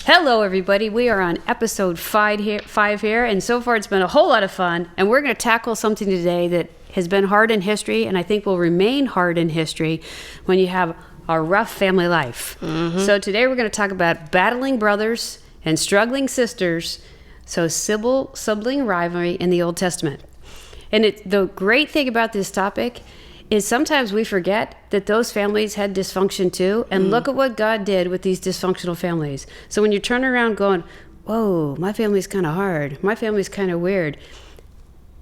Hello, everybody. We are on episode 5 here, and so far it's been a whole lot of fun. And we're going to tackle something today that has been hard in history, and I think will remain hard in history when you have a rough family life. Mm-hmm. So today we're going to talk about battling brothers and struggling sisters, so sibling rivalry in the Old Testament. And the great thing about this topic is sometimes we forget that those families had dysfunction too, and look at what God did with these dysfunctional families. So when you turn around going, whoa, my family's kind of hard, my family's kind of weird,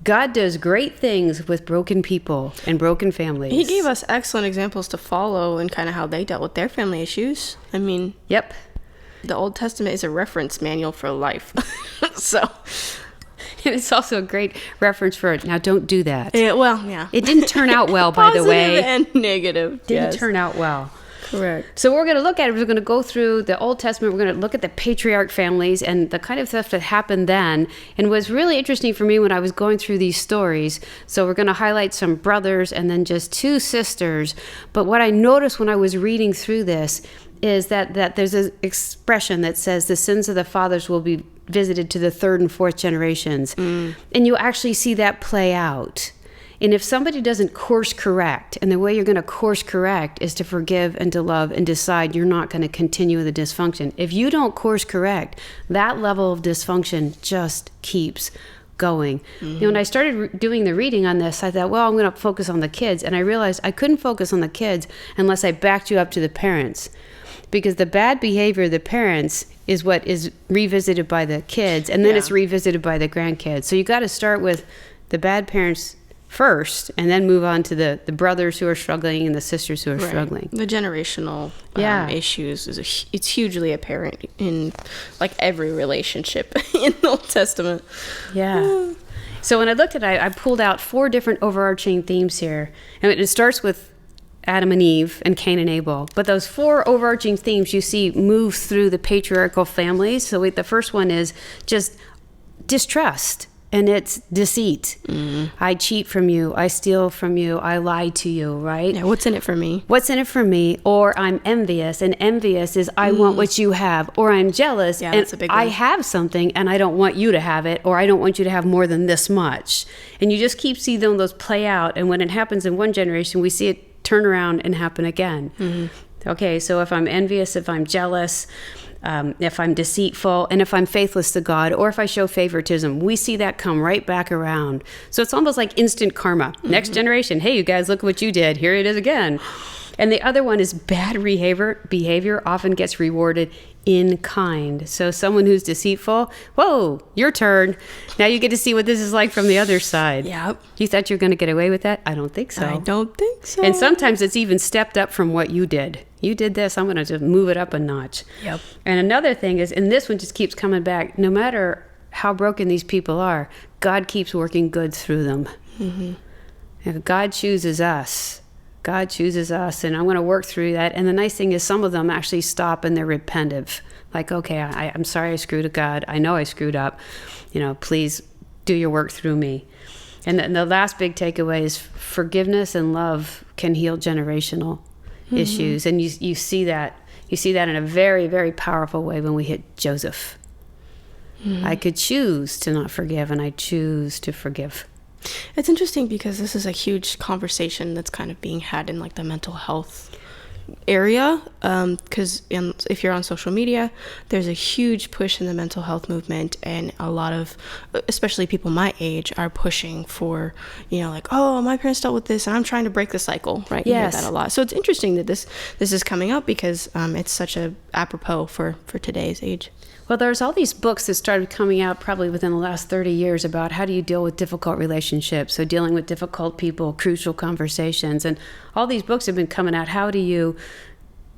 God does great things with broken people and broken families. He gave us excellent examples to follow and kind of how they dealt with their family issues. I mean, yep, the Old Testament is a reference manual for life. So... And it's also a great reference for it. Now, don't do that. Yeah. It didn't turn out well, by the way. Positive and negative. Didn't turn out well. Correct. So what we're going to look at, we're going to go through the Old Testament. We're going to look at the patriarch families and the kind of stuff that happened then. And was really interesting for me when I was going through these stories. So we're going to highlight some brothers and then just 2 sisters. But what I noticed when I was reading through this is that there's an expression that says the sins of the fathers will be visited to the 3rd and 4th generations. And you actually see that play out. And if somebody doesn't course correct, and the way you're going to course correct is to forgive and to love and decide you're not going to continue with the dysfunction. If you don't course correct, that level of dysfunction just keeps going. You know, when I started doing the reading on this, I thought, well, I'm going to focus on the kids. And I realized I couldn't focus on the kids unless I backed you up to the parents. Because the bad behavior of the parents is what is revisited by the kids, and then it's revisited by the grandkids. So you got to start with the bad parents first, and then move on to the brothers who are struggling and the sisters who are struggling. The generational issues it's hugely apparent in like every relationship in the Old Testament. Yeah. So when I looked at it, I pulled out 4 different overarching themes here, and it starts with Adam and Eve and Cain and Abel. But those 4 overarching themes you see move through the patriarchal families. So the first one is just distrust, and it's deceit. I cheat from you, I steal from you, I lie to you, right? Yeah, what's in it for me? What's in it for me? Or I'm envious, and envious is I want what you have. Or I'm jealous, and that's a big one. I have something and I don't want you to have it, or I don't want you to have more than this much. And you just keep seeing those play out, and when it happens in one generation, we see it turn around and happen again. Okay, so if I'm envious, if I'm jealous, if I'm deceitful, and if I'm faithless to God, or if I show favoritism, we see that come right back around. So it's almost like instant karma. Next generation, hey, you guys, look what you did. Here it is again. And the other one is bad behavior often gets rewarded in kind. So someone who's deceitful, whoa, your turn. Now you get to see what this is like from the other side. Yep. You thought you were going to get away with that? I don't think so. I don't think so. And sometimes it's even stepped up from what you did. You did this, I'm going to just move it up a notch. Yep. And another thing is, and this one just keeps coming back, no matter how broken these people are, God keeps working good through them. If God chooses us, and I'm going to work through that. And the nice thing is some of them actually stop and they're repentive. Like, okay, I'm sorry I screwed up, God. I know I screwed up. Please do your work through me. And the last big takeaway is forgiveness and love can heal generational issues. And you see that. You see that in a very, very powerful way when we hit Joseph. I could choose to not forgive, and I choose to forgive. It's interesting because this is a huge conversation that's kind of being had in like the mental health area, because if you're on social media, there's a huge push in the mental health movement, and a lot of, especially people my age, are pushing for, like, oh, my parents dealt with this and I'm trying to break the cycle, right? Yes. You hear that a lot. So it's interesting that this is coming up because it's such a apropos for today's age. Well, there's all these books that started coming out probably within the last 30 years about how do you deal with difficult relationships, so dealing with difficult people, crucial conversations, and all these books have been coming out. How do you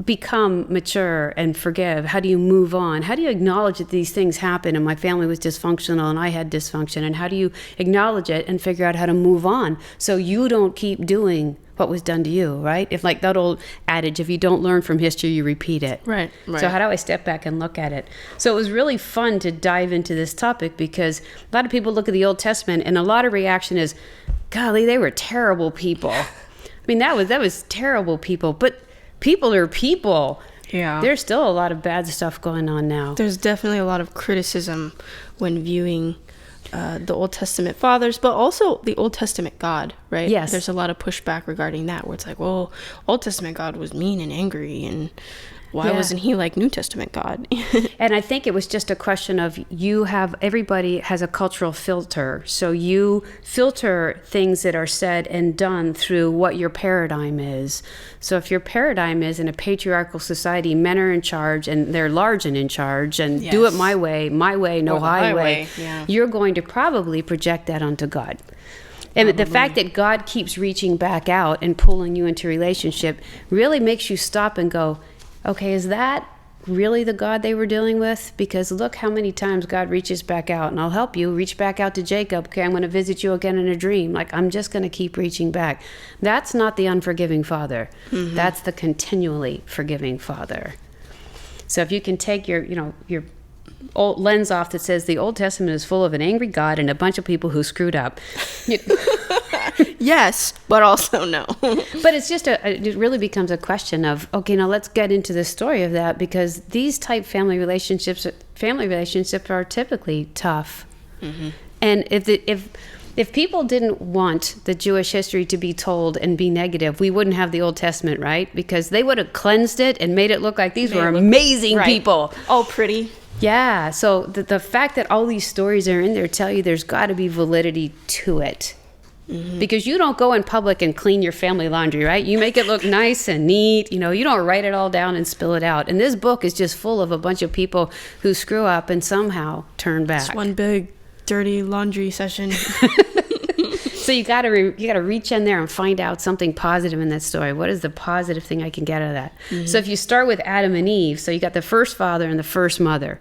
become mature and forgive? How do you move on? How do you acknowledge that these things happen and my family was dysfunctional and I had dysfunction? And how do you acknowledge it and figure out how to move on so you don't keep doing what was done to you, right? If like that old adage, if you don't learn from history, you repeat it. Right. So how do I step back and look at it? So it was really fun to dive into this topic because a lot of people look at the Old Testament and a lot of reaction is, golly, they were terrible people. I mean, that was terrible people. But people are people. Yeah. There's still a lot of bad stuff going on now. There's definitely a lot of criticism when viewing the Old Testament fathers, but also the Old Testament God, right? Yes. There's a lot of pushback regarding that, where it's like, well, Old Testament God was mean and angry, and why wasn't he like New Testament God? And I think it was just a question of everybody has a cultural filter. So you filter things that are said and done through what your paradigm is. So if your paradigm is in a patriarchal society, men are in charge and they're large and in charge and do it my way, no highway, you're going to probably project that onto God. And the fact that God keeps reaching back out and pulling you into relationship really makes you stop and go, okay, is that really the God they were dealing with? Because look how many times God reaches back out, and I'll help you reach back out to Jacob. Okay, I'm going to visit you again in a dream. Like, I'm just going to keep reaching back. That's not the unforgiving Father. Mm-hmm. That's the continually forgiving Father. So if you can take your old lens off that says the Old Testament is full of an angry God and a bunch of people who screwed up. Yes, but also no. But it's just it really becomes a question of, okay, now let's get into the story of that, because these type family relationships are typically tough. Mm-hmm. And if people didn't want the Jewish history to be told and be negative, we wouldn't have the Old Testament, right? Because they would have cleansed it and made it look like these were amazing people. All pretty. Yeah, so the fact that all these stories are in there tell you there's got to be validity to it. Mm-hmm. Because you don't go in public and clean your family laundry, right? You make it look nice and neat. You don't write it all down and spill it out. And this book is just full of a bunch of people who screw up and somehow turn back. It's one big dirty laundry session. So you got to reach in there and find out something positive in that story. What is the positive thing I can get out of that? Mm-hmm. So if you start with Adam and Eve, so you got the first father and the first mother,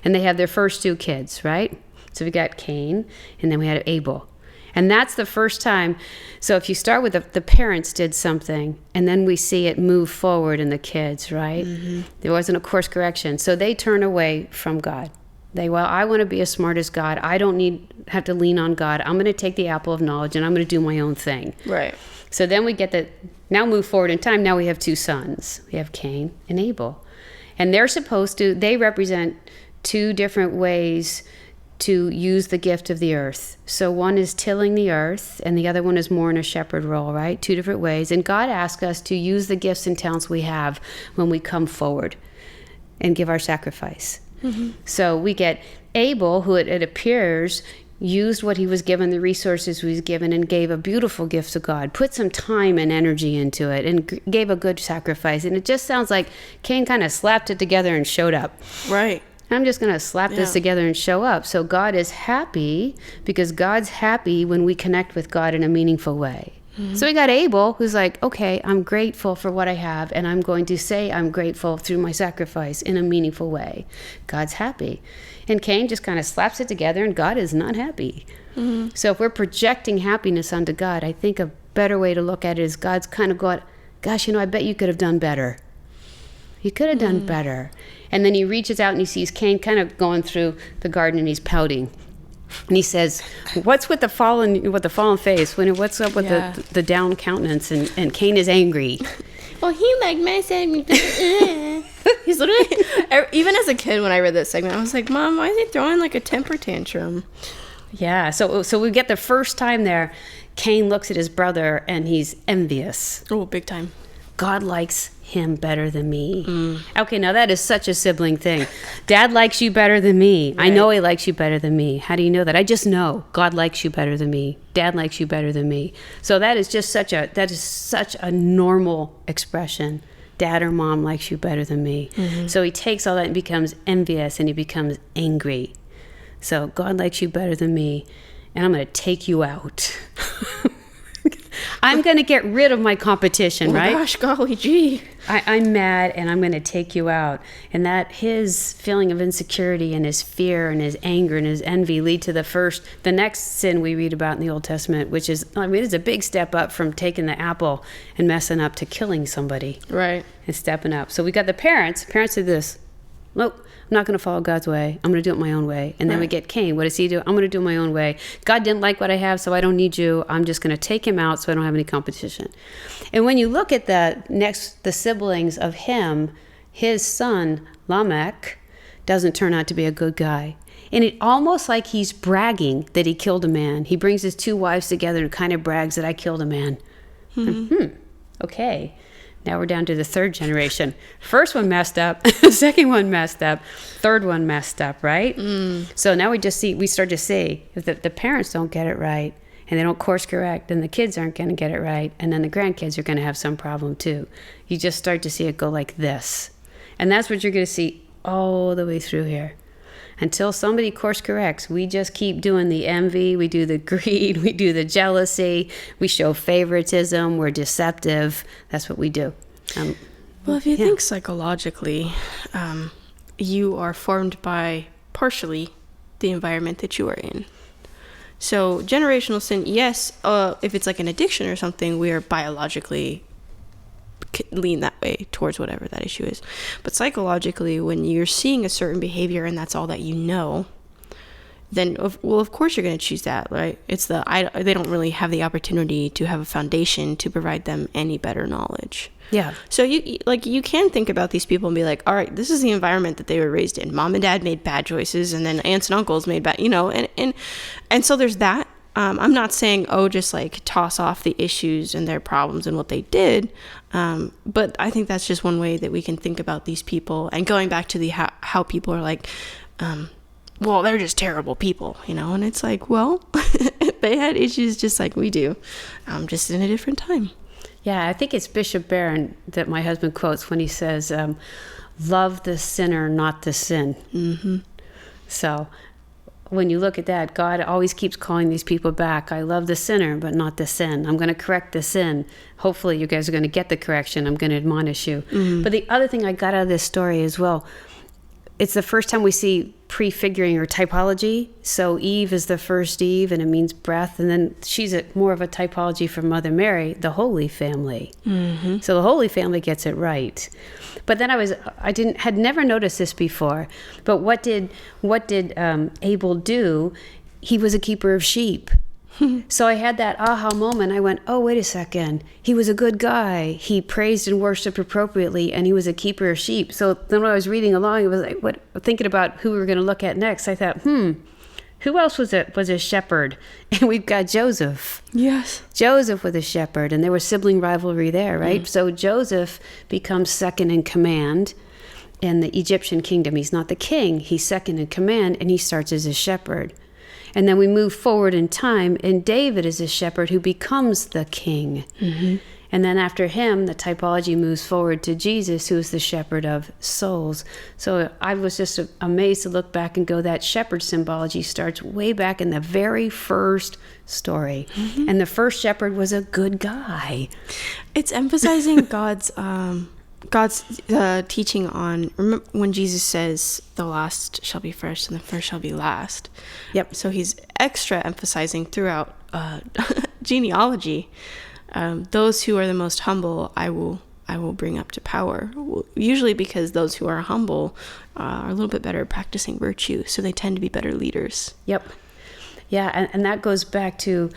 and they have their first two kids, right? So we got Cain, and then we had Abel. And that's the first time. So if you start with the parents did something, and then we see it move forward in the kids, right? Mm-hmm. There wasn't a course correction. So they turn away from God. I want to be as smart as God. I don't have to lean on God. I'm going to take the apple of knowledge, and I'm going to do my own thing. Right. So then we now move forward in time. Now we have two sons. We have Cain and Abel. And they represent two different ways to use the gift of the earth. So one is tilling the earth, and the other one is more in a shepherd role, right? Two different ways. And God asks us to use the gifts and talents we have when we come forward and give our sacrifice. Mm-hmm. So we get Abel, who it appears used what he was given, the resources he was given, and gave a beautiful gift to God, put some time and energy into it, and gave a good sacrifice. And it just sounds like Cain kind of slapped it together and showed up. Right. I'm just going to slap this together and show up. So God is happy because God's happy when we connect with God in a meaningful way. Mm-hmm. So we got Abel, who's like, okay, I'm grateful for what I have, and I'm going to say I'm grateful through my sacrifice in a meaningful way. God's happy. And Cain just kind of slaps it together, and God is not happy. Mm-hmm. So if we're projecting happiness onto God, I think a better way to look at it is God's kind of going, gosh, I bet you could have done better. You could have done better. And then he reaches out and he sees Cain kind of going through the garden, and he's pouting. And he says, what's with the fallen face? What's up with the down countenance? And Cain is angry. Well, he messed me. He's literally, even as a kid when I read that segment, I was like, Mom, why is he throwing like a temper tantrum? Yeah, so we get the first time there, Cain looks at his brother and he's envious. Oh, big time. God likes him better than me. Okay, now that is such a sibling thing. Dad likes you better than me. Right. I know he likes you better than me. How do you know that? I just know God likes you better than me. Dad likes you better than me. So that is such a normal expression. Dad or mom likes you better than me. Mm-hmm. So he takes all that and becomes envious, and he becomes angry. So God likes you better than me, and I'm going to take you out. I'm going to get rid of my competition, right? Gosh, golly gee. I'm mad, and I'm going to take you out. And that his feeling of insecurity and his fear and his anger and his envy lead to the next sin we read about in the Old Testament, which is, it's a big step up from taking the apple and messing up to killing somebody. Right. And stepping up. So we got the parents. Parents did this. Nope, I'm not going to follow God's way. I'm going to do it my own way. And then we get Cain. What does he do? I'm going to do it my own way. God didn't like what I have, so I don't need you. I'm just going to take him out so I don't have any competition. And when you look at the siblings of him, his son, Lamech, doesn't turn out to be a good guy. And it almost like he's bragging that he killed a man. He brings his 2 wives together and kind of brags that I killed a man. Okay. Now we're down to the 3rd generation. First one messed up. Second one messed up. Third one messed up, right? So now we start to see if the parents don't get it right and they don't course correct, then the kids aren't going to get it right. And then the grandkids are going to have some problem too. You just start to see it go like this. And that's what you're going to see all the way through here. Until somebody course corrects, we just keep doing the envy, we do the greed, we do the jealousy, we show favoritism, we're deceptive. That's what we do. Well, if you think psychologically, you are formed by partially the environment that you are in. So generational sin, yes, if it's like an addiction or something, we are biologically lean that way towards whatever that issue is. But psychologically, when you're seeing a certain behavior and that's all that you know, then of course you're going to choose that, right? They don't really have the opportunity to have a foundation to provide them any better knowledge. Yeah. So you can think about these people and be like, all right, this is the environment that they were raised in. Mom and dad made bad choices, and then aunts and uncles made bad, and so there's that. I'm not saying, just like toss off the issues and their problems and what they did. But I think that's just one way that we can think about these people. And going back to how people are like, well, they're just terrible people, and it's like, well, they had issues just like we do, just in a different time. Yeah, I think it's Bishop Barron that my husband quotes when he says, love the sinner, not the sin. Mm-hmm. So when you look at that, God always keeps calling these people back. I love the sinner, but not the sin. I'm going to correct the sin. Hopefully you guys are going to get the correction. I'm going to admonish you. Mm-hmm. But the other thing I got out of this story as well, it's the first time we see prefiguring or typology. So Eve is the first Eve, and it means breath. And then she's more of a typology for Mother Mary, the Holy Family. Mm-hmm. So the Holy Family gets it right. But then had never noticed this before. But what did Abel do? He was a keeper of sheep. So I had that aha moment. I went, oh, wait a second. He was a good guy. He praised and worshiped appropriately, and he was a keeper of sheep. So then when I was reading along, it was like, thinking about who we were going to look at next. I thought, who else was a shepherd? And we've got Joseph. Yes. Joseph was a shepherd, and there was sibling rivalry there, right? So Joseph becomes second in command in the Egyptian kingdom. He's not the king. He's second in command, and he starts as a shepherd. And then we move forward in time, and David is a shepherd who becomes the king. Mm-hmm. And then after him, the typology moves forward to Jesus, who is the shepherd of souls. So I was just amazed to look back and go, that shepherd symbology starts way back in the very first story. Mm-hmm. And the first shepherd was a good guy. It's emphasizing God's teaching on, remember when Jesus says the last shall be first and the first shall be last. Yep. So he's extra emphasizing throughout genealogy, those who are the most humble I will bring up to power, usually because those who are humble are a little bit better at practicing virtue, so they tend to be better leaders. Yep. Yeah, and that goes back to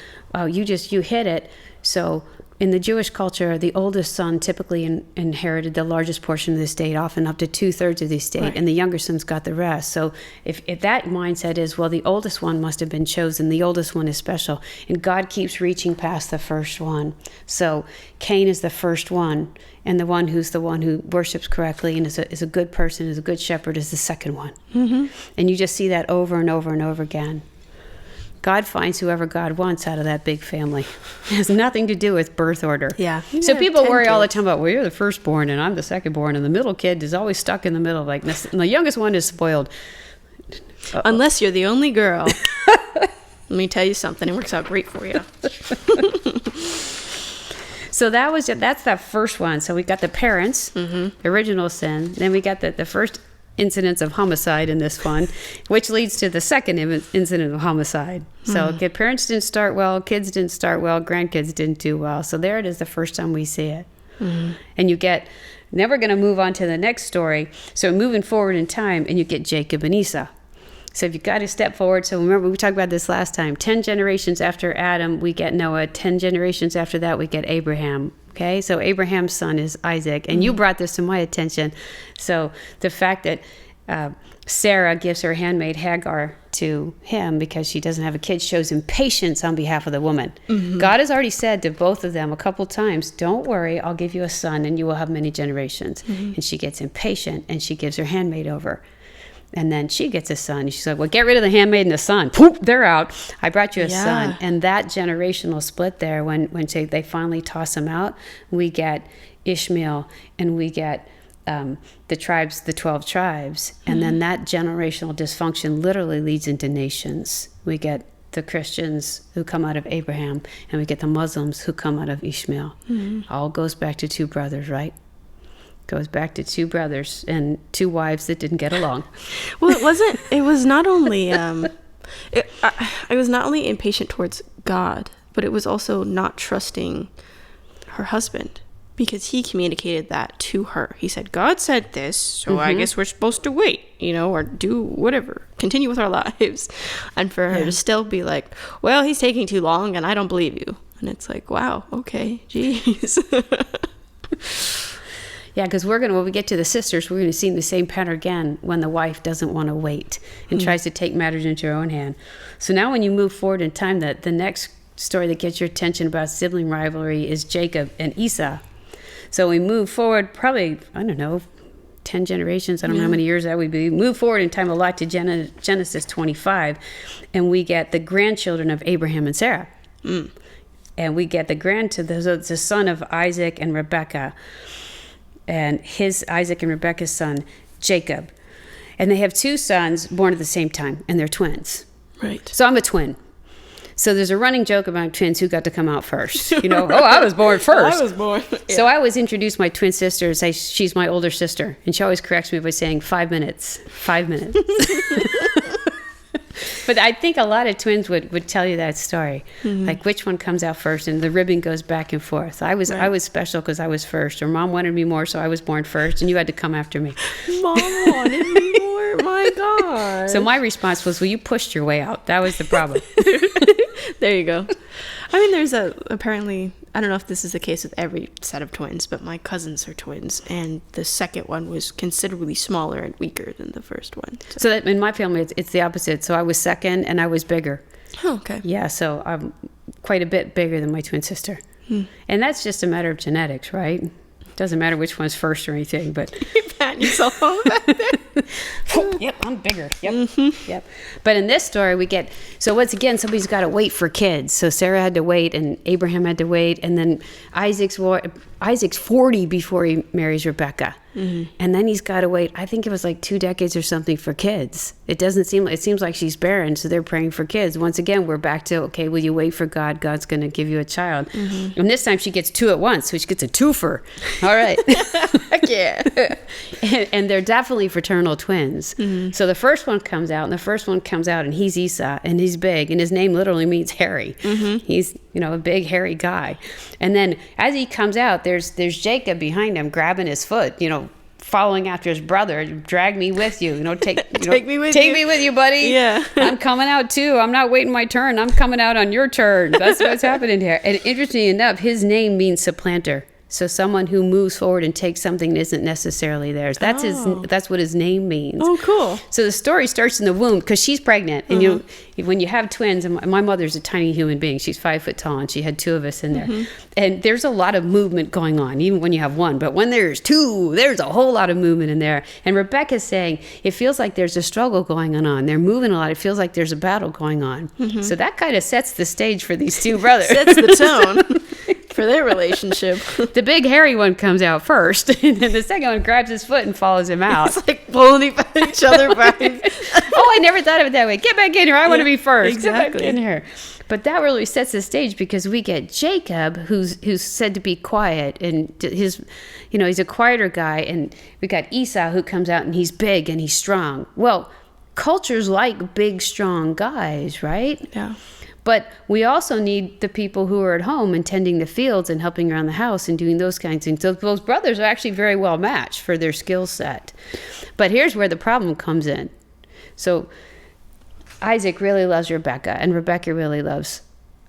you hit it. So in the Jewish culture, the oldest son typically inherited the largest portion of the estate, often up to 2/3 of the estate, right. And the younger sons got the rest. So if that mindset is, well, the oldest one must have been chosen, the oldest one is special, and God keeps reaching past the first one. So Cain is the first one, and the one who worships correctly and is a good person, is a good shepherd, is the second one. Mm-hmm. And you just see that over and over and over again. God finds whoever God wants out of that big family. It has nothing to do with birth order. Yeah. So people worry all the time about, well, you're the firstborn and I'm the secondborn, and the middle kid is always stuck in the middle. Like, and the youngest one is spoiled. Uh-oh. Unless you're the only girl. Let me tell you something. It works out great for you. So that's that first one. So we got the parents, mm-hmm. original sin. Then we got the first incidents of homicide in this one, which leads to the second incident of homicide. So parents didn't start well, kids didn't start well, grandkids didn't do well. So there it is, the first time we see it. And you get Then we're going to move on to the next story. So moving forward in time, and you get Jacob and Esau. So if you've got to step forward, so remember we talked about this last time, 10 generations after Adam, we get Noah. 10 generations after that, we get Abraham. Okay, so Abraham's son is Isaac, and you brought this to my attention. So the fact that Sarah gives her handmaid Hagar to him because she doesn't have a kid shows him patience on behalf of the woman. God has already said to both of them a couple times, don't worry, I'll give you a son and you will have many generations. And she gets impatient and she gives her handmaid over. And then she gets a son. She's like, well, get rid of the handmaid and the son. Poop, they're out. I brought you a son. And that generational split there, when they finally toss him out, we get Ishmael and we get the 12 tribes. And then that generational dysfunction literally leads into nations. We get the Christians who come out of Abraham, and we get the Muslims who come out of Ishmael. All goes back to two brothers, right? Goes back to two brothers and two wives that didn't get along. Well, it was not only it was not only impatient towards God, but it was also not trusting her husband, because he communicated that to her. He said, God said this, so I guess we're supposed to wait, or do whatever, continue with our lives. And for her to still be like, well, he's taking too long and I don't believe you. And it's like, wow, okay, geez. Yeah, because when we get to the sisters, we're going to see the same pattern again when the wife doesn't want to wait and tries to take matters into her own hand. So now when you move forward in time, the next story that gets your attention about sibling rivalry is Jacob and Esau. So we move forward probably, 10 generations. I don't know how many years that would be. Move forward in time a lot to Genesis 25, and we get the grandchildren of Abraham and Sarah. And we get the son of Isaac and Rebekah. And Isaac and Rebekah's son, Jacob. And they have two sons born at the same time, and they're twins. Right. So I'm a twin. So there's a running joke about twins who got to come out first. I was born first. I was born. Yeah. So I always introduce my twin sister and say she's my older sister. And she always corrects me by saying 5 minutes. 5 minutes. But I think a lot of twins would tell you that story, like which one comes out first, and the ribbon goes back and forth. I was special because I was first, or mom wanted me more, so I was born first, and you had to come after me. Mom wanted me more. My God. So my response was, well, you pushed your way out. That was the problem. There you go. I mean, there's apparently, I don't know if this is the case with every set of twins, but my cousins are twins, and the second one was considerably smaller and weaker than the first one. So that in my family, it's the opposite. So I was second, and I was bigger. Oh, okay. Yeah, so I'm quite a bit bigger than my twin sister. And that's just a matter of genetics, right? Doesn't matter which one's first or anything, but... You're patting yourself on back there. Yep, I'm bigger. Yep. Yep. But in this story, we get... So once again, somebody's got to wait for kids. So Sarah had to wait, and Abraham had to wait, and then Isaac's 40 before he marries Rebekah. And then he's got to wait, I think it was like 2 decades or something for kids. It seems like she's barren, so they're praying for kids. Once again, we're back to, okay, will you wait for God? God's going to give you a child. And this time she gets 2 at once, so she gets a twofer. All right. Heck yeah. And they're definitely fraternal twins. So the first one comes out, and he's Esau, and he's big, and his name literally means hairy. He's, a big hairy guy. And then as he comes out, there's Jacob behind him grabbing his foot, following after his brother. Drag me with you, take me with you, buddy. Yeah. I'm coming out too. I'm not waiting my turn. I'm coming out on your turn. That's what's happening here. And interestingly enough, his name means supplanter. So someone who moves forward and takes something that isn't necessarily theirs. That's what his name means. Oh, cool. So the story starts in the womb because she's pregnant. And when you have twins, and my mother's a tiny human being. She's 5 foot tall, and she had 2 of us in there. And there's a lot of movement going on, even when you have 1. But when there's 2, there's a whole lot of movement in there. And Rebecca's saying, it feels like there's a struggle going on. They're moving a lot. It feels like there's a battle going on. So that kind of sets the stage for these 2 brothers. Sets the tone. For their relationship. The big hairy one comes out first, and then the second one grabs his foot and follows him out. It's like pulling each other back. I never thought of it that way. Get back in here. I want to be first. Exactly. Get back in here. But that really sets the stage because we get Jacob, who's said to be quiet, and he's a quieter guy, and we got Esau, who comes out and he's big and he's strong. Well, cultures like big, strong guys, right? Yeah. But we also need the people who are at home and tending the fields and helping around the house and doing those kinds of things. So those brothers are actually very well matched for their skill set. But here's where the problem comes in. So Isaac really loves Rebecca, and Rebecca really loves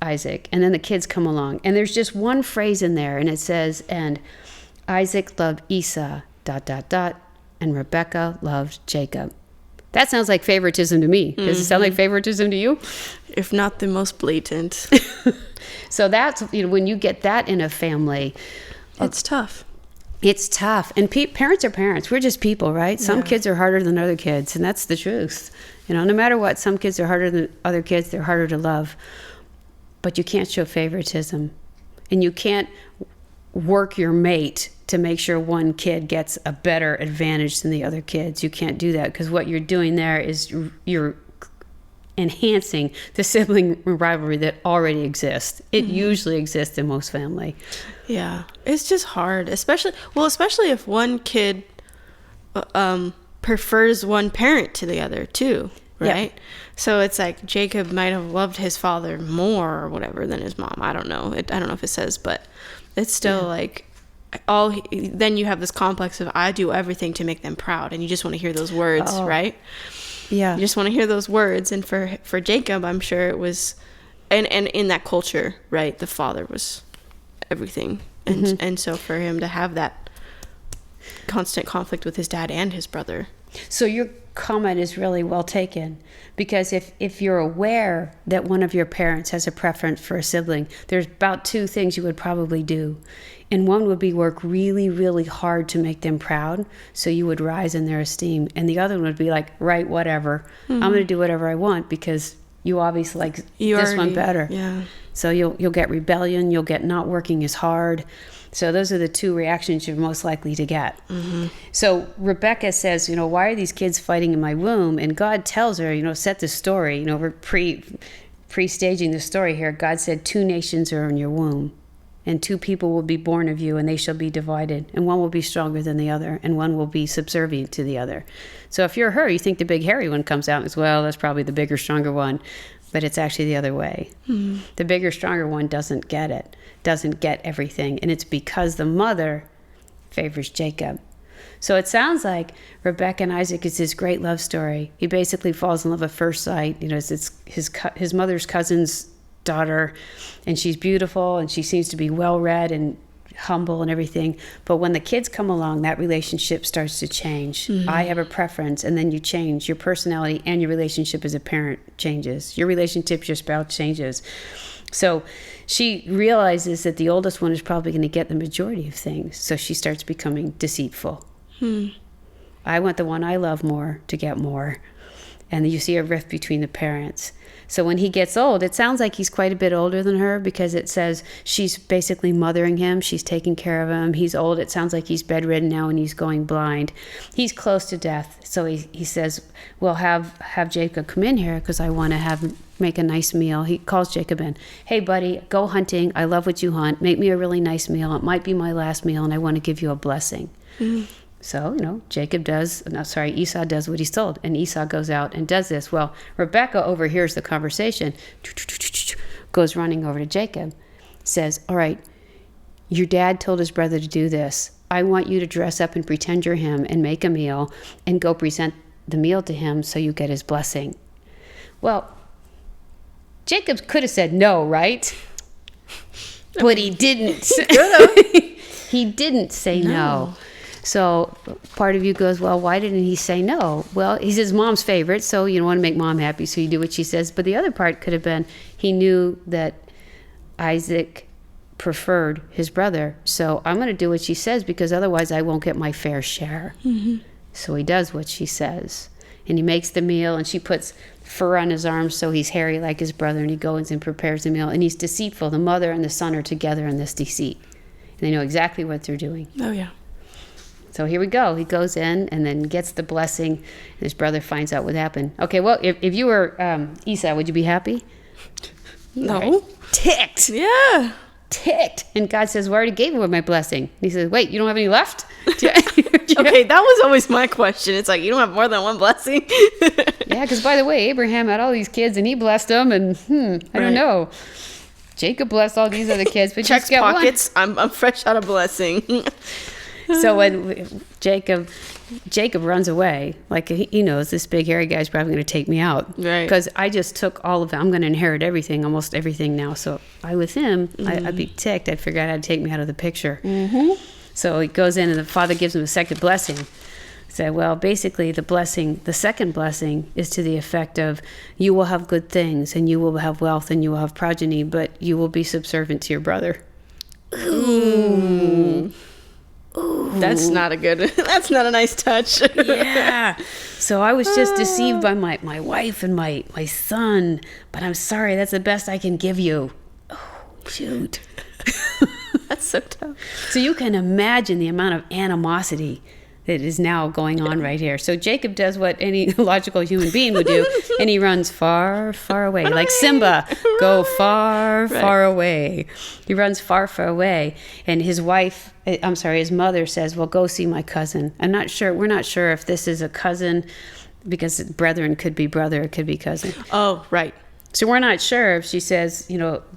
Isaac. And then the kids come along, and there's just one phrase in there, and it says, and Isaac loved Esau, ... and Rebecca loved Jacob. That sounds like favoritism to me. Does it sound like favoritism to you? If not the most blatant. So that's, when you get that in a family, it's tough. It's tough. And parents are parents. We're just people, right? Some kids are harder than other kids, and that's the truth. No matter what, some kids are harder than other kids. They're harder to love. But you can't show favoritism. And you can't work your mate to make sure one kid gets a better advantage than the other kids. You can't do that, because what you're doing there is you're enhancing the sibling rivalry that already exists. It usually exists in most family. Yeah, it's just hard, especially if one kid prefers one parent to the other too, right? Yep. So it's like Jacob might have loved his father more or whatever than his mom. I don't know. I don't know if it says, but it's still like then you have this complex of I do everything to make them proud, and you just want to hear those words, right? Yeah, you just want to hear those words. And for Jacob, I'm sure it was, and in that culture, right, the father was everything, and so for him to have that constant conflict with his dad and his brother. So your comment is really well taken, because if you're aware that one of your parents has a preference for a sibling, there's about two things you would probably do. And one would be work really, really hard to make them proud, so you would rise in their esteem. And the other one would be like, right, whatever. I'm going to do whatever I want because you obviously like one better. Yeah. So you'll get rebellion, you'll get not working as hard. So those are the two reactions you're most likely to get. So Rebecca says, why are these kids fighting in my womb? And God tells her, set the story. We're pre-staging the story here. God said 2 nations are in your womb, and 2 people will be born of you, and they shall be divided. And one will be stronger than the other, and one will be subservient to the other. So if you're her, you think the big hairy one comes out as well. That's probably the bigger, stronger one. But it's actually the other way. The bigger, stronger one doesn't get it, doesn't get everything. And it's because the mother favors Jacob. So it sounds like Rebecca and Isaac is this great love story. He basically falls in love at first sight. It's his mother's cousin's daughter, and she's beautiful, and she seems to be well-read and humble and everything. But when the kids come along, that relationship starts to change. I have a preference, and then you change. Your personality and your relationship as a parent changes. Your relationship with your spouse changes. So she realizes that the oldest one is probably going to get the majority of things. So she starts becoming deceitful. I want the one I love more to get more. And you see a rift between the parents. So when he gets old, it sounds like he's quite a bit older than her, because it says she's basically mothering him. She's taking care of him. He's old. It sounds like he's bedridden now and he's going blind. He's close to death. So he says, well, have Jacob come in here because I want to make a nice meal. He calls Jacob in. Hey, buddy, go hunting. I love what you hunt. Make me a really nice meal. It might be my last meal, and I want to give you a blessing. So, Esau does what he's told, and Esau goes out and does this. Well, Rebecca overhears the conversation, goes running over to Jacob, says, all right, your dad told his brother to do this. I want you to dress up and pretend you're him and make a meal and go present the meal to him so you get his blessing. Well, Jacob could have said no, right? But he didn't. He didn't say no. So part of you goes, well, why didn't he say no? Well, he's his mom's favorite, so you want to make mom happy, so you do what she says. But the other part could have been he knew that Isaac preferred his brother, so I'm going to do what she says because otherwise I won't get my fair share. So he does what she says, and he makes the meal, and she puts fur on his arms so he's hairy like his brother, and he goes and prepares the meal, and he's deceitful. The mother and the son are together in this deceit. And they know exactly what they're doing. Oh, yeah. So here we go. He goes in and then gets the blessing. And his brother finds out what happened. Okay, well, if you were Esau, would you be happy? No. Ticked. Yeah. Ticked. And God says, well, I already gave you my blessing. And he says, wait, you don't have any left? Okay, that was always my question. It's like, you don't have more than one blessing? Yeah, because by the way, Abraham had all these kids and he blessed them, and I don't know. Jacob blessed all these other kids, but checks pockets. I'm fresh out of blessing. So when Jacob runs away, like he knows this big hairy guy's probably going to take me out, right? Because I just took all of it. I'm going to inherit everything, almost everything now. So with him, I'd be ticked. I'd figure out how to take me out of the picture. So he goes in, and the father gives him a second blessing. Say, well, basically the second blessing is to the effect of, you will have good things, and you will have wealth, and you will have progeny, but you will be subservient to your brother. Ooh. That's not a nice touch. Yeah. So I was just deceived by my wife and my son, but I'm sorry, that's the best I can give you. Oh, shoot. That's so tough. So you can imagine the amount of animosity that is now going on right here. So Jacob does what any logical human being would do, and he runs far, far away. Like Simba, go far, far away. He runs far, far away. And his mother says, well, go see my cousin. We're not sure if this is a cousin, because brethren could be brother, it could be cousin. Oh, right. So we're not sure if she says,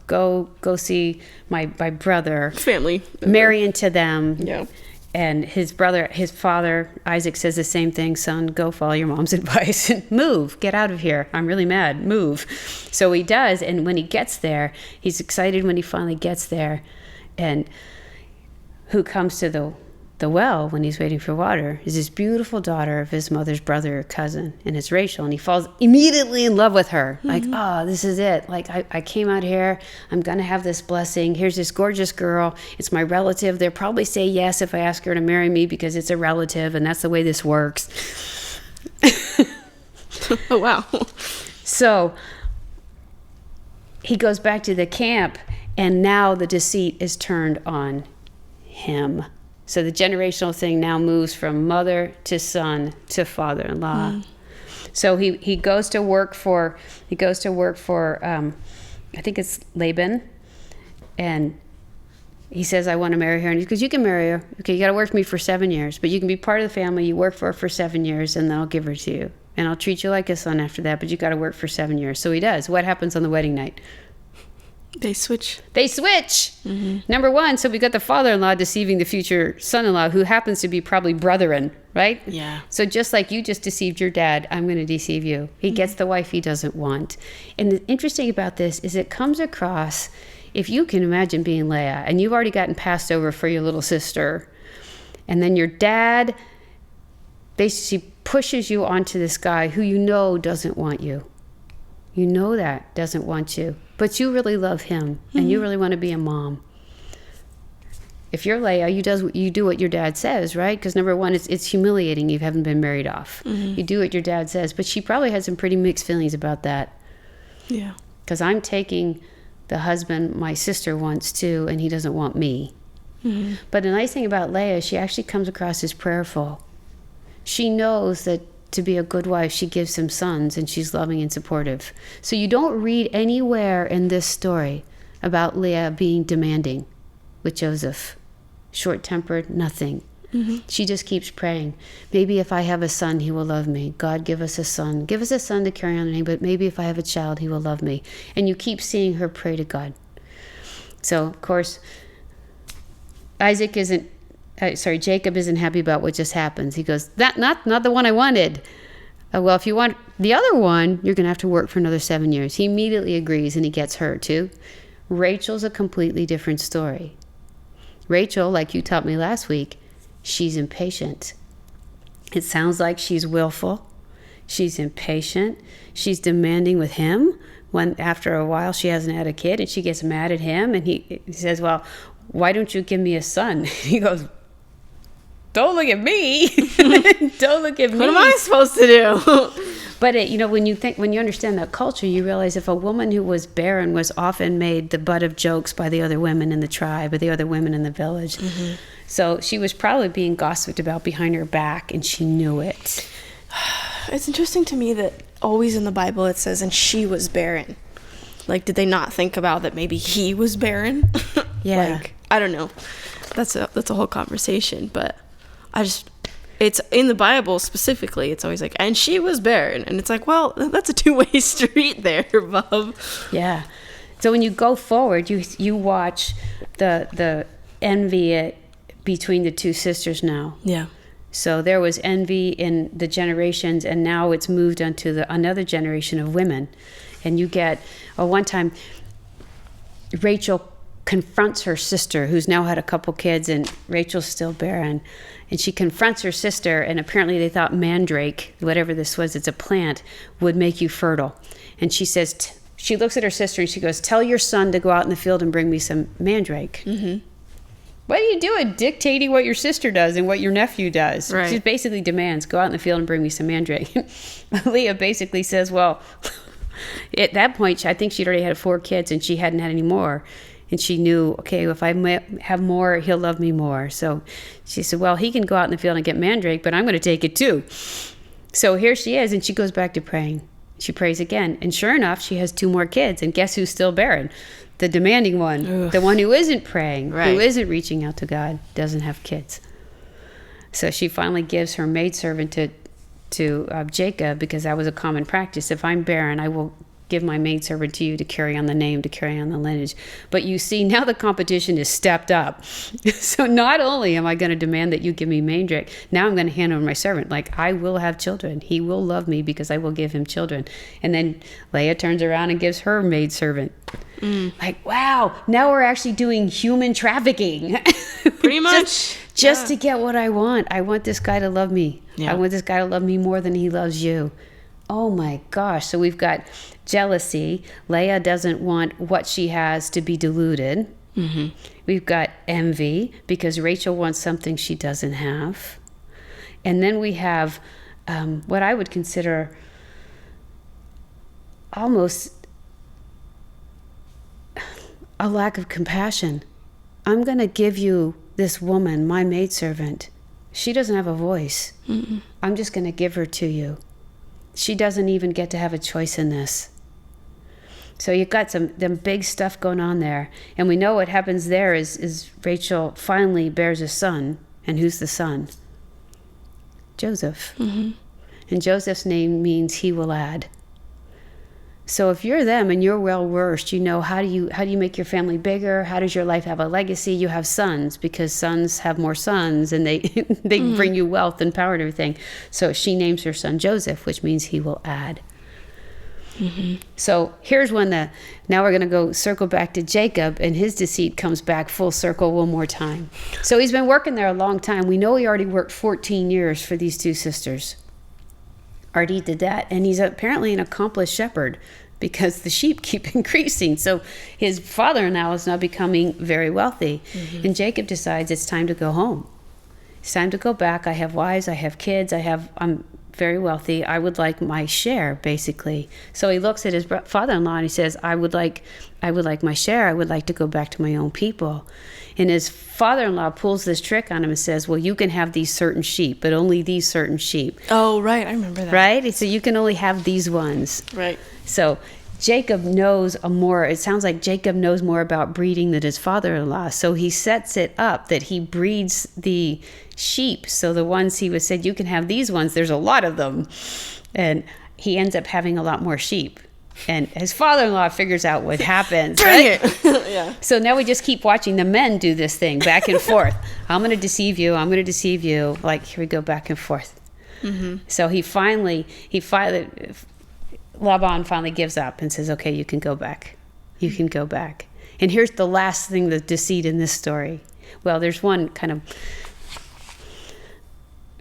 go see my brother. Family. Marry into them. Yeah. And his father, Isaac, says the same thing. Son, go follow your mom's advice and move. Get out of here. I'm really mad. Move. So he does. And when he gets there, he's excited when he finally gets there. And who comes to the well when he's waiting for water is this beautiful daughter of his mother's brother or cousin. And it's Rachel. And he falls immediately in love with her. Like, oh, this is it. Like, I came out here. I'm going to have this blessing. Here's this gorgeous girl. It's my relative. They'll probably say yes if I ask her to marry me, because it's a relative. And that's the way this works. Oh, wow. So he goes back to the camp, and now the deceit is turned on him. So the generational thing now moves from mother to son to father-in-law. So he goes to work for I think it's Laban, and he says, I want to marry her. And he goes, you can marry her. Okay, you got to work for me for 7 years, but you can be part of the family. You work for her for 7 years, and then I'll give her to you. And I'll treat you like a son after that, but you got to work for 7 years. So he does. What happens on the wedding night? They switch. Number one, so we got the father-in-law deceiving the future son-in-law, who happens to be probably brethren, right? Yeah. So just like you just deceived your dad, I'm going to deceive you. He gets the wife he doesn't want. And the interesting about this is it comes across, if you can imagine being Leah, and you've already gotten passed over for your little sister, and then your dad basically pushes you onto this guy who doesn't want you. You know that doesn't want you, but you really love him, and you really want to be a mom. If you're Leah, you do what your dad says, right? Because number one, it's humiliating. You haven't been married off. You do what your dad says, but she probably had some pretty mixed feelings about that. Yeah. Because I'm taking the husband my sister wants too, and he doesn't want me. But the nice thing about Leah, she actually comes across as prayerful. She knows that to be a good wife, she gives him sons, and she's loving and supportive. So you don't read anywhere in this story about Leah being demanding with Joseph. Short-tempered, nothing. She just keeps praying. Maybe if I have a son, he will love me. God, give us a son. Give us a son to carry on the name, but maybe if I have a child, he will love me. And you keep seeing her pray to God. So, of course, Jacob isn't happy about what just happens. He goes, not the one I wanted. Well, if you want the other one, you're going to have to work for another 7 years. He immediately agrees, and he gets her too. Rachel's a completely different story. Rachel, like you taught me last week, she's impatient. It sounds like she's willful. She's impatient. She's demanding with him. When after a while she hasn't had a kid, and she gets mad at him, and he says, well, why don't you give me a son? He goes, don't look at me. Don't look at me. What am I supposed to do? But when you understand that culture, you realize if a woman who was barren was often made the butt of jokes by the other women in the tribe or the other women in the village. So she was probably being gossiped about behind her back, and she knew it. It's interesting to me that always in the Bible it says, and she was barren. Like, did they not think about that maybe he was barren? Yeah. I don't know. That's a whole conversation, but it's in the Bible specifically. It's always like, and she was barren. And it's like, well, that's a two-way street there, Bob. Yeah. So when you go forward, you watch the envy between the two sisters now. Yeah. So there was envy in the generations, and now it's moved on to another generation of women. And you get, one time, Rachel confronts her sister, who's now had a couple kids, and Rachel's still barren. And she confronts her sister, and apparently they thought mandrake, whatever this was, it's a plant, would make you fertile. And she says, she looks at her sister and she goes, tell your son to go out in the field and bring me some mandrake. Mm-hmm. What are you doing dictating what your sister does and what your nephew does? Right. She basically demands, go out in the field and bring me some mandrake. Leah basically says, well, at that point, I think she'd already had 4 kids and she hadn't had any more. And she knew, okay, if I have more, he'll love me more. So she said, well, he can go out in the field and get mandrake, but I'm going to take it too. So here she is, and she goes back to praying. She prays again. And sure enough, she has 2 more kids. And guess who's still barren? The demanding one. Ugh. The one who isn't praying, right, who isn't reaching out to God, doesn't have kids. So she finally gives her maidservant to Jacob, because that was a common practice. If I'm barren, I will give my maidservant to you to carry on the name, to carry on the lineage. But you see, now the competition is stepped up. So not only am I going to demand that you give me mandrake, now I'm going to hand over my servant. Like, I will have children. He will love me because I will give him children. And then Leah turns around and gives her maidservant. Like, wow, now we're actually doing human trafficking. Pretty much. Just to get what I want. I want this guy to love me. Yeah. I want this guy to love me more than he loves you. Oh my gosh. So we've got jealousy. Leah doesn't want what she has to be diluted. Mm-hmm. We've got envy because Rachel wants something she doesn't have. And then we have what I would consider almost a lack of compassion. I'm going to give you this woman, my maidservant. She doesn't have a voice. Mm-mm. I'm just going to give her to you. She doesn't even get to have a choice in this. So you've got them big stuff going on there. And we know what happens there is Rachel finally bears a son. And who's the son? Joseph. Mm-hmm. And Joseph's name means he will add. So if you're them and you're well-versed, you know, how do you make your family bigger? How does your life have a legacy? You have sons, because sons have more sons, and they mm-hmm. bring you wealth and power and everything. So she names her son Joseph, which means he will add. Mm-hmm. So here's when now we're going to go circle back to Jacob, and his deceit comes back full circle one more time. So he's been working there a long time. We know he already worked 14 years for these 2 sisters. Already did that, and he's apparently an accomplished shepherd because the sheep keep increasing. So his father-in-law is now becoming very wealthy. Mm-hmm. And Jacob decides it's time to go home. It's time to go back. I have wives, I have kids, I'm very wealthy. I would like my share, basically. So he looks at his father-in-law and he says, I would like my share. I would like to go back to my own people. And his father-in-law pulls this trick on him and says, well, you can have these certain sheep, but only these certain sheep. Oh, right. I remember that. Right? So you can only have these ones. Right. So Jacob knows it sounds like Jacob knows more about breeding than his father-in-law. So he sets it up that he breeds the sheep. So the ones he was said, you can have these ones, there's a lot of them. And he ends up having a lot more sheep. And his father-in-law figures out what happens. Right? Yeah. So now we just keep watching the men do this thing back and forth. I'm going to deceive you. I'm going to deceive you. Like, here we go back and forth. Mm-hmm. So Laban finally gives up and says, okay, you can go back. You can go back. And here's the last thing, the deceit in this story. Well, there's one kind of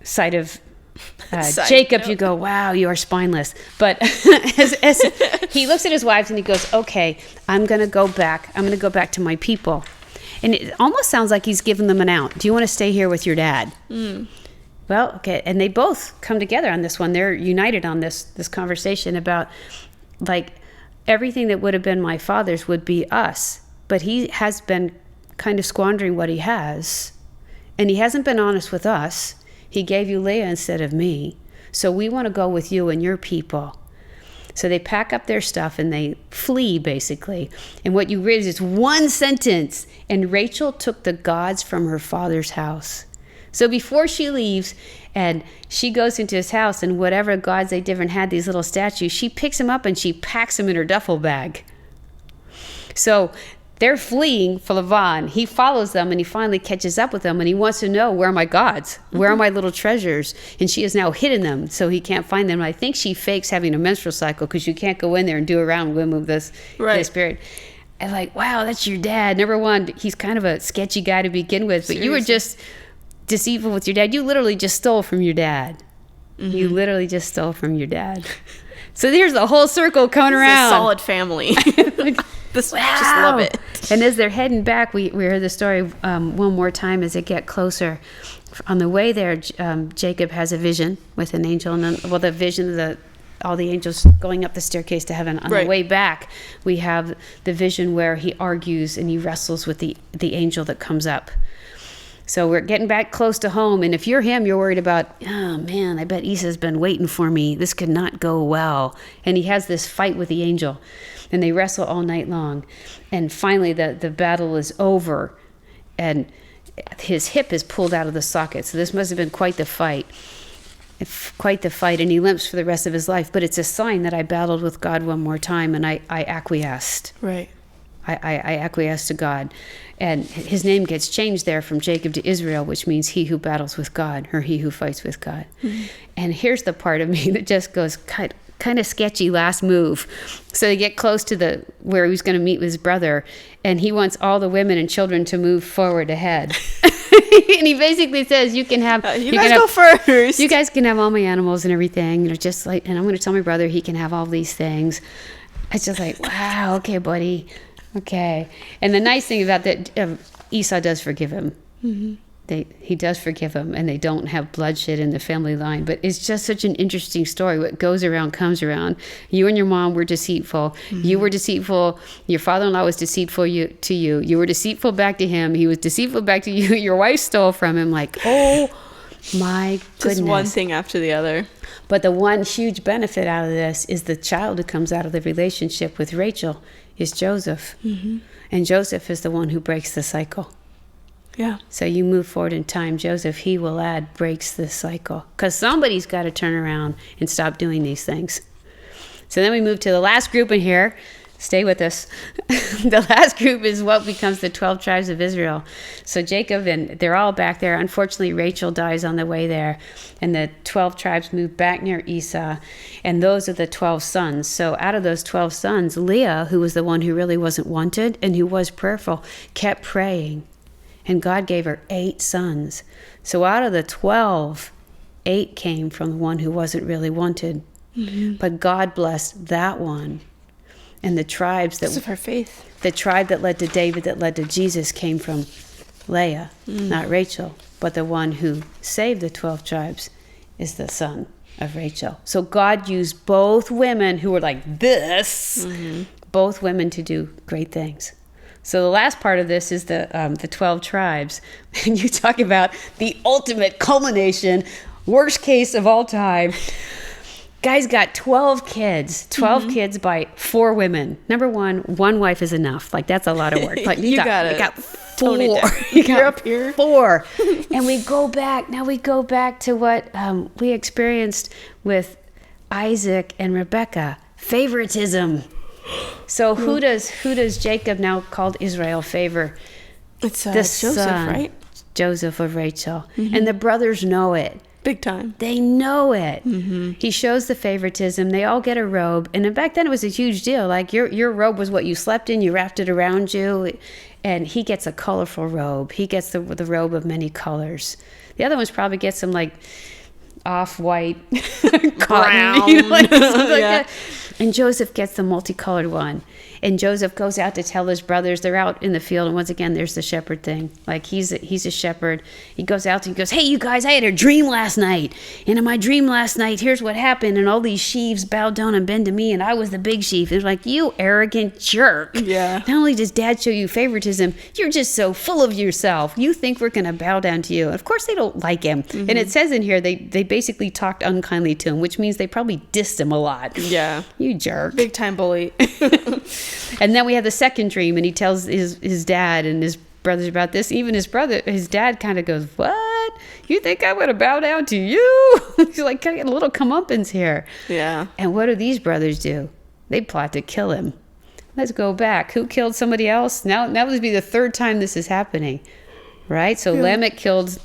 side of Jacob, you go, wow, you are spineless. But as he looks at his wives and he goes, okay, I'm going to go back. I'm going to go back to my people. And it almost sounds like he's giving them an out. Do you want to stay here with your dad? Mm. Well, okay. And they both come together on this one. They're united on this conversation about, like, everything that would have been my father's would be us. But he has been kind of squandering what he has. And he hasn't been honest with us. He gave you Leah instead of me. So we want to go with you and your people. So they pack up their stuff and they flee, basically. And what you read is one sentence. And Rachel took the gods from her father's house. So before she leaves and she goes into his house, and whatever gods they different had, these little statues, she picks them up and she packs them in her duffel bag. So they're fleeing for Lavan. He follows them and he finally catches up with them, and he wants to know, where are my gods? Where are my little treasures? And she has now hidden them, so he can't find them. And I think she fakes having a menstrual cycle, because you can't go in there and do a round whim of this spirit. And like, wow, that's your dad. Number one, he's kind of a sketchy guy to begin with, but Seriously? You were just deceitful with your dad. You literally just stole from your dad. You literally just stole from your dad. So there's a whole circle coming around. A solid family. Just love it. And as they're heading back, we heard the story one more time as they get closer. On the way there, Jacob has a vision with an angel, and then, the vision of all the angels going up the staircase to heaven. On the way back, we have the vision where he argues and he wrestles with the angel that comes up. So we're getting back close to home, and if you're him, you're worried about, oh man, I bet Esau's been waiting for me. This could not go well. And he has this fight with the angel, and they wrestle all night long. And finally, the battle is over, and his hip is pulled out of the socket. So this must have been quite the fight. And he limps for the rest of his life. But it's a sign that I battled with God one more time, and I acquiesced. Right. I acquiesced to God. And his name gets changed there from Jacob to Israel, which means he who battles with God, or he who fights with God. Mm-hmm. And here's the part of me that just goes kind of sketchy last move. So they get close to where he was going to meet with his brother, and he wants all the women and children to move forward ahead. And he basically says, you can have... you guys go first. You guys can have all my animals and everything. Just like, and I'm going to tell my brother he can have all these things. It's just like, wow, okay, buddy. Okay. And the nice thing about that, Esau does forgive him. Mm-hmm. He does forgive him, and they don't have bloodshed in the family line. But it's just such an interesting story. What goes around comes around. You and your mom were deceitful. Mm-hmm. You were deceitful. Your father-in-law was deceitful to you. You were deceitful back to him. He was deceitful back to you. Your wife stole from him. Like, oh my goodness. Just one thing after the other. But the one huge benefit out of this is the child who comes out of the relationship with Rachel is Joseph. Mm-hmm. And Joseph is the one who breaks the cycle. Yeah. So you move forward in time. Joseph, he will add, breaks this cycle. Because somebody's got to turn around and stop doing these things. So then we move to the last group in here. Stay with us. The last group is what becomes the 12 tribes of Israel. So Jacob, and they're all back there. Unfortunately, Rachel dies on the way there. And the 12 tribes move back near Esau. And those are the 12 sons. So out of those 12 sons, Leah, who was the one who really wasn't wanted and who was prayerful, kept praying. And God gave her 8 sons. So out of the 12, 8 came from the one who wasn't really wanted. Mm-hmm. But God blessed that one. And the tribes because of her faith. The tribe that led to David, that led to Jesus, came from Leah, not Rachel. But the one who saved the 12 tribes is the son of Rachel. So God used both women who were like this, both women to do great things. So the last part of this is the 12 tribes. And you talk about the ultimate culmination, worst case of all time. Guy's got 12 kids, 12 kids by 4 women. Number one wife is enough. Like, that's a lot of work. Like, you got 4. You're up here. 4. And we go back to what we experienced with Isaac and Rebecca. Favoritism. So who does Jacob, now called Israel, favor? It's Joseph, right? Joseph of Rachel. Mm-hmm. And the brothers know it. Big time. They know it. Mm-hmm. He shows the favoritism. They all get a robe. And back then it was a huge deal. Like, your robe was what you slept in. You wrapped it around you. And he gets a colorful robe. He gets the robe of many colors. The other ones probably get some, like, off-white brown. You know, like that. And Joseph gets the multicolored one. And Joseph goes out to tell his brothers. They're out in the field, and once again, there's the shepherd thing. Like, he's a shepherd. He goes out and he goes, hey, you guys, I had a dream last night. And in my dream last night, here's what happened. And all these sheaves bowed down and bent to me, and I was the big sheaf. It's like, you arrogant jerk. Yeah. Not only does dad show you favoritism, you're just so full of yourself. You think we're going to bow down to you. And of course, they don't like him. Mm-hmm. And it says in here, they basically talked unkindly to him, which means they probably dissed him a lot. Yeah. You jerk. Big time bully. And then we have the second dream, and he tells his dad and his brothers about this. Even his dad kind of goes, what? what? You think I would have bowed down to you? He's like, kind of get a little comeuppance here. Yeah. And what do these brothers do? They plot to kill him. Let's go back. Who killed somebody else? Now would be the third time this is happening, right? So Lamech killed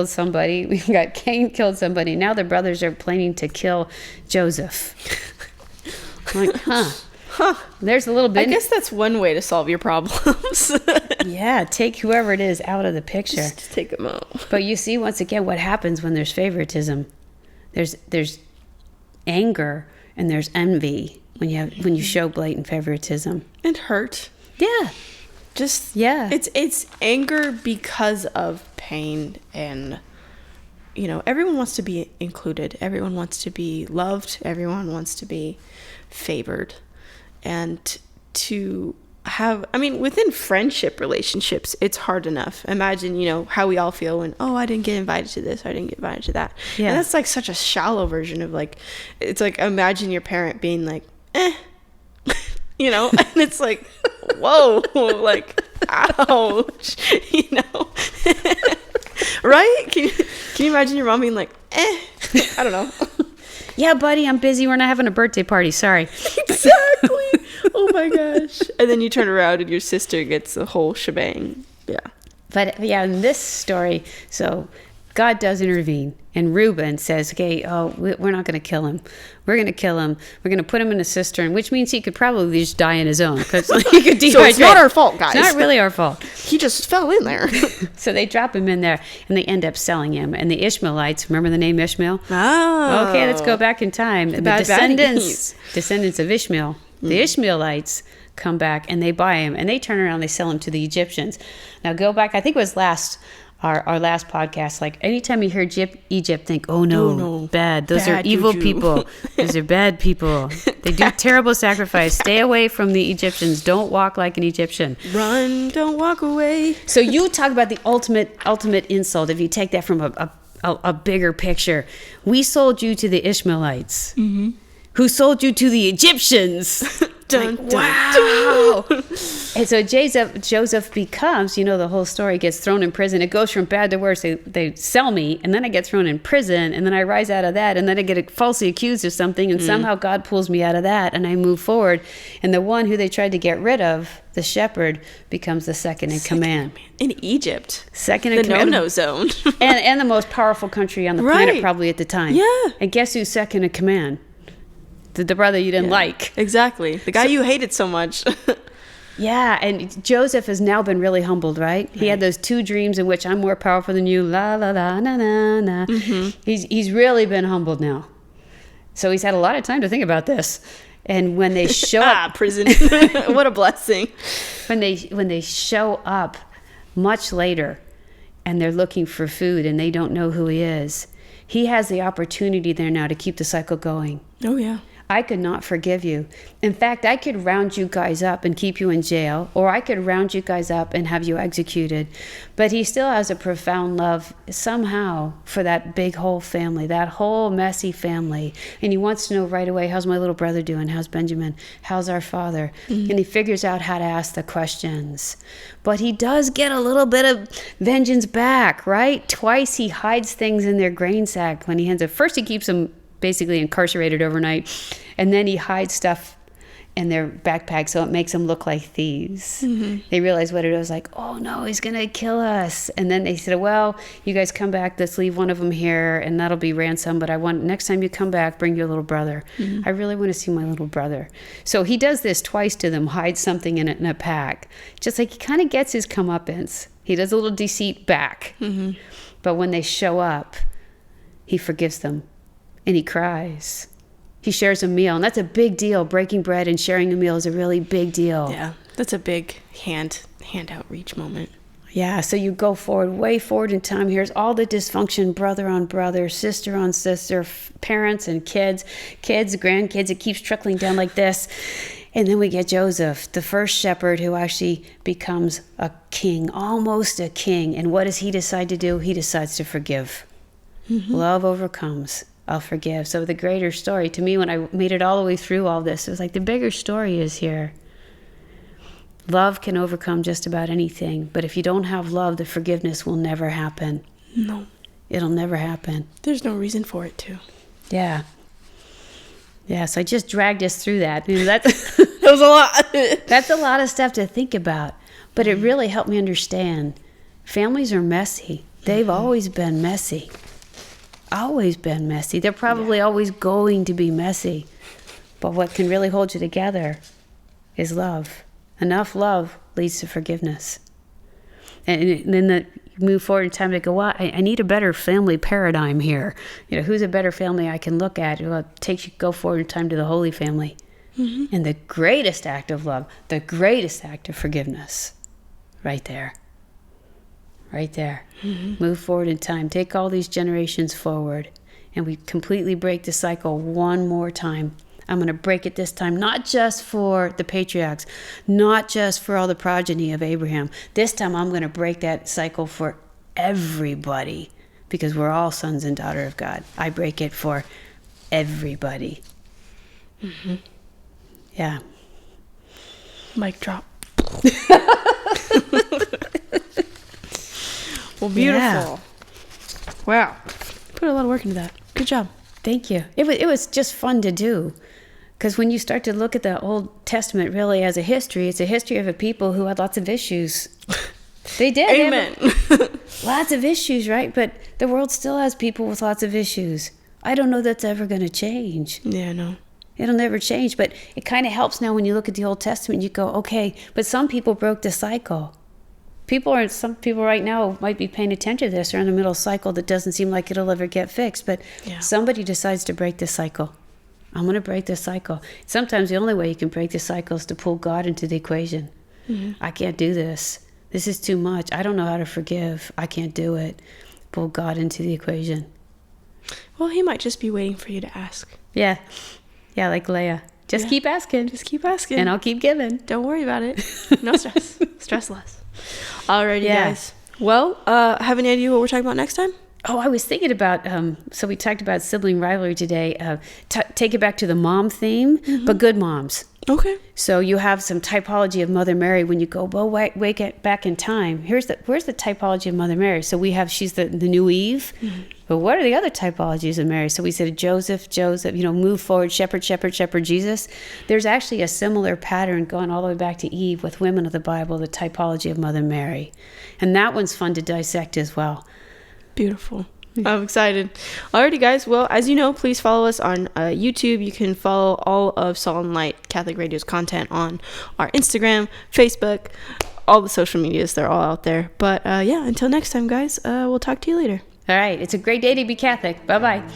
somebody. We got Cain killed somebody. Now the brothers are planning to kill Joseph. I'm like, There's a little bit. I guess that's one way to solve your problems. Yeah, take whoever it is out of the picture. Just take them out. But you see, once again, what happens when there's favoritism? There's anger and there's envy when you show blatant favoritism And hurt. Yeah. It's anger because of pain, and everyone wants to be included, everyone wants to be loved, everyone wants to be favored. And to have, within friendship relationships, it's hard enough. Imagine how we all feel when, I didn't get invited to this, I didn't get invited to that. Yeah. And that's like such a shallow version of it's like, imagine your parent being like, and it's like, whoa, like, ouch, right? Can you imagine your mom being like, I don't know. Yeah, buddy, I'm busy. We're not having a birthday party. Sorry. Exactly. Oh my gosh. And then you turn around and your sister gets the whole shebang. Yeah. But yeah, in this story, so God does intervene, and Reuben says, okay, we're not going to kill him. We're going to kill him. We're going to put him in a cistern, which means he could probably just die in his own, because he could dehydrate. So it's not our fault, guys. It's not really our fault. He just fell in there. So they drop him in there, and they end up selling him. And the Ishmaelites, remember the name Ishmael? Oh. Okay, let's go back in time. The descendants of Ishmael, the Ishmaelites, come back and they buy him, and they turn around and they sell him to the Egyptians. Now go back, I think it was our last podcast, like anytime you hear Egypt, think, oh no, bad. Those are evil people. Those are bad people. They do terrible sacrifice. Stay away from the Egyptians. Don't walk like an Egyptian. Run, don't walk away. So you talk about the ultimate insult. If you take that from a bigger picture, we sold you to the Ishmaelites, who sold you to the Egyptians. Dun, like, dun, wow. dun. And so Joseph becomes, the whole story, gets thrown in prison. It goes from bad to worse. They sell me, and then I get thrown in prison, and then I rise out of that, and then I get falsely accused of something, and somehow God pulls me out of that, and I move forward. And the one who they tried to get rid of, the shepherd, becomes the second in command. In Egypt. Second in command. The no-no zone. and the most powerful country on the planet probably at the time. Yeah. And guess who's second in command? The brother you didn't like. Exactly. The guy you hated so much. Yeah, and Joseph has now been really humbled, right? He had those 2 dreams in which I'm more powerful than you, la la la na na na. He's really been humbled now. So he's had a lot of time to think about this. And when they show up, prison. What a blessing. When they show up much later and they're looking for food and they don't know who he is, he has the opportunity there now to keep the cycle going. Oh yeah. I could not forgive you. In fact, I could round you guys up and keep you in jail, or I could round you guys up and have you executed. But he still has a profound love somehow for that big whole family, that whole messy family. And he wants to know right away, how's my little brother doing? How's Benjamin? How's our father? And he figures out how to ask the questions. But he does get a little bit of vengeance back, right? Twice he hides things in their grain sack when he hands it. First he keeps them basically incarcerated overnight, and then he hides stuff in their backpack so it makes them look like thieves. They realize what it was, like, oh no, he's gonna kill us. And then they said, well, you guys come back, let's leave one of them here and that'll be ransom, but I want, next time you come back, bring your little brother. I really want to see my little brother. So he does this twice to them, hides something in a pack, just like he kind of gets his comeuppance. He does a little deceit back. But when they show up, he forgives them. And he cries. He shares a meal, and that's a big deal. Breaking bread and sharing a meal is a really big deal. Yeah, that's a big hand outreach moment. Yeah, so you go forward, way forward in time. Here's all the dysfunction, brother on brother, sister on sister, parents and kids, grandkids. It keeps trickling down like this. And then we get Joseph, the first shepherd who actually becomes a king, almost a king. And what does he decide to do? He decides to forgive. Love overcomes. I'll forgive. So the greater story, to me, when I made it all the way through all this, it was like the bigger story is here. Love can overcome just about anything. But if you don't have love, the forgiveness will never happen. No. It'll never happen. There's no reason for it to. Yeah. Yeah, so I just dragged us through that. You know, that's That was a lot. that's a lot of stuff to think about. But it really helped me understand. Families are messy. They've always been messy. Always been messy. They're probably always going to be messy. But what can really hold you together is love. Enough love leads to forgiveness. And then you move forward in time to go, well, I need a better family paradigm here. You know, who's a better family I can look at? Well, it takes you go forward in time to the Holy Family. Mm-hmm. And the greatest act of love, the greatest act of forgiveness, right there. Right there. Mm-hmm. Move forward in time. Take all these generations forward. And we completely break the cycle one more time. I'm going to break it this time, not just for the patriarchs, not just for all the progeny of Abraham. This time I'm going to break that cycle for everybody, because we're all sons and daughters of God. I break it for everybody. Mm-hmm. Yeah. Mic drop. Well, beautiful. Yeah. Wow. Put a lot of work into that. Good job. Thank you. It was just fun to do. Because when you start to look at the Old Testament really as a history, it's a history of a people who had lots of issues. They did. Amen. Lots of issues, right? But the world still has people with lots of issues. I don't know that's ever going to change. Yeah, no. It'll never change. But it kind of helps now when you look at the Old Testament. You go, okay, but some people broke the cycle. Some people right now might be paying attention to this. They're in the middle of a cycle that doesn't seem like it'll ever get fixed. But somebody decides to break the cycle. I'm going to break this cycle. Sometimes the only way you can break the cycle is to pull God into the equation. Mm-hmm. I can't do this. This is too much. I don't know how to forgive. I can't do it. Pull God into the equation. Well, he might just be waiting for you to ask. Yeah. Yeah, like Leah. Just keep asking. Just keep asking. And I'll keep giving. Don't worry about it. No stress. Stress less. Alrighty, guys. Well, have any idea what we're talking about next time? Oh, I was thinking about, so we talked about sibling rivalry today. Take it back to the mom theme, but good moms. Okay. So you have some typology of Mother Mary when you go, well, wake it back in time. Where's the typology of Mother Mary? So we have, she's the new Eve. Mm-hmm. But what are the other typologies of Mary? So we said Joseph, move forward, shepherd, Jesus. There's actually a similar pattern going all the way back to Eve with women of the Bible, the typology of Mother Mary. And that one's fun to dissect as well. Beautiful. I'm excited. Alrighty, guys. Well, as you know, please follow us on YouTube. You can follow all of Salt and Light Catholic Radio's content on our Instagram, Facebook, all the social medias. They're all out there. But until next time, guys, we'll talk to you later. All right. It's a great day to be Catholic. Bye-bye.